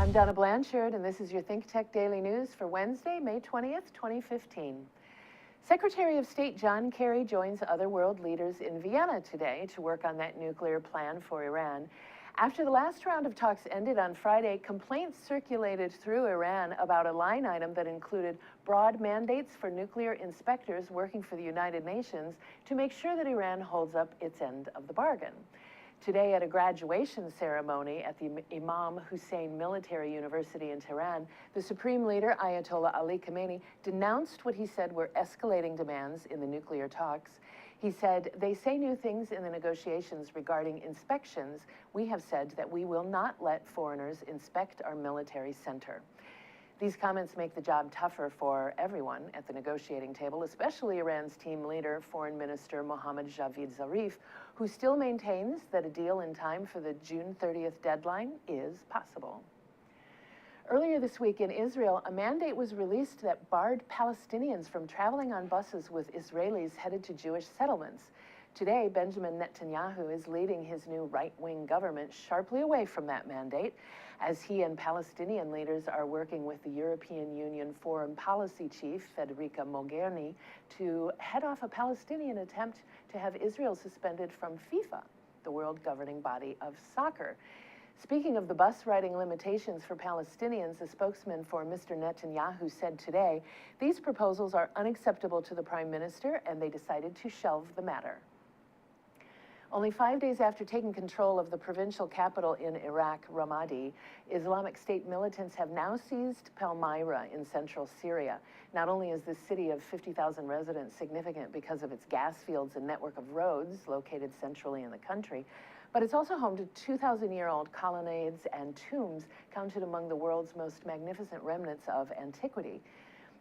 I'm Donna Blanchard, and this is your ThinkTech Daily News for Wednesday, May 20th, 2015. Secretary of State John Kerry joins other world leaders in Vienna today to work on that nuclear plan for Iran. After the last round of talks ended on Friday, complaints circulated through Iran about a line item that included broad mandates for nuclear inspectors working for the United Nations to make sure that Iran holds up its end of the bargain. Today, at a graduation ceremony at the Imam Hussein Military University in Tehran, the Supreme Leader, Ayatollah Ali Khamenei, denounced what he said were escalating demands in the nuclear talks. He said, "They say new things in the negotiations regarding inspections. We have said that we will not let foreigners inspect our military center." These comments make the job tougher for everyone at the negotiating table, especially Iran's team leader, Foreign Minister Mohammad Javad Zarif, who still maintains that a deal in time for the June 30th deadline is possible. Earlier this week in Israel, a mandate was released that barred Palestinians from traveling on buses with Israelis headed to Jewish settlements. Today, Benjamin Netanyahu is leading his new right-wing government sharply away from that mandate, as he and Palestinian leaders are working with the European Union Foreign Policy Chief, Federica Mogherini, to head off a Palestinian attempt to have Israel suspended from FIFA, the world governing body of soccer. Speaking of the bus riding limitations for Palestinians, a spokesman for Mr. Netanyahu said today, "These proposals are unacceptable to the Prime Minister, and they decided to shelve the matter." Only 5 days after taking control of the provincial capital in Iraq, Ramadi, Islamic State militants have now seized Palmyra in central Syria. Not only is this city of 50,000 residents significant because of its gas fields and network of roads located centrally in the country, but it's also home to 2,000-year-old colonnades and tombs counted among the world's most magnificent remnants of antiquity.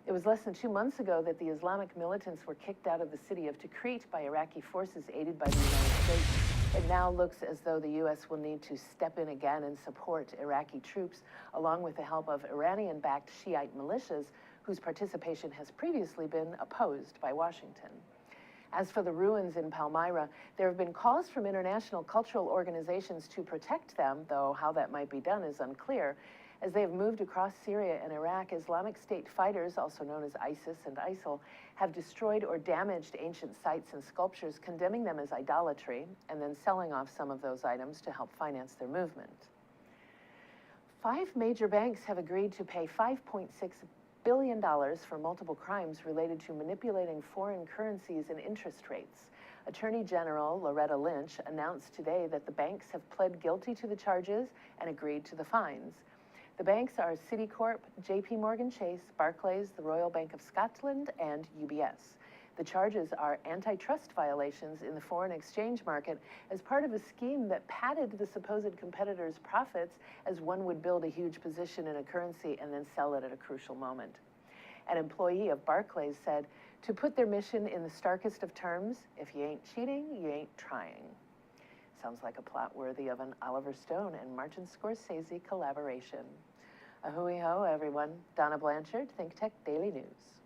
It was less than 2 months ago that the Islamic militants were kicked out of the city of Tikrit by Iraqi forces aided by the United States. It now looks as though the U.S. will need to step in again and support Iraqi troops, along with the help of Iranian-backed Shiite militias, whose participation has previously been opposed by Washington. As for the ruins in Palmyra, there have been calls from international cultural organizations to protect them, though how that might be done is unclear. As they have moved across Syria and Iraq, Islamic State fighters, also known as ISIS and ISIL, have destroyed or damaged ancient sites and sculptures, condemning them as idolatry, and then selling off some of those items to help finance their movement. 5 major banks have agreed to pay $5.6 billion for multiple crimes related to manipulating foreign currencies and interest rates. Attorney General Loretta Lynch announced today that the banks have pled guilty to the charges and agreed to the fines. The banks are Citicorp, JP Morgan Chase, Barclays, the Royal Bank of Scotland, and UBS. The charges are antitrust violations in the foreign exchange market as part of a scheme that padded the supposed competitors' profits as one would build a huge position in a currency and then sell it at a crucial moment. An employee of Barclays said, "To put their mission in the starkest of terms, if you ain't cheating, you ain't trying." Sounds like a plot worthy of an Oliver Stone and Martin Scorsese collaboration. Ahui ho, everyone. Donna Blanchard, ThinkTech Daily News.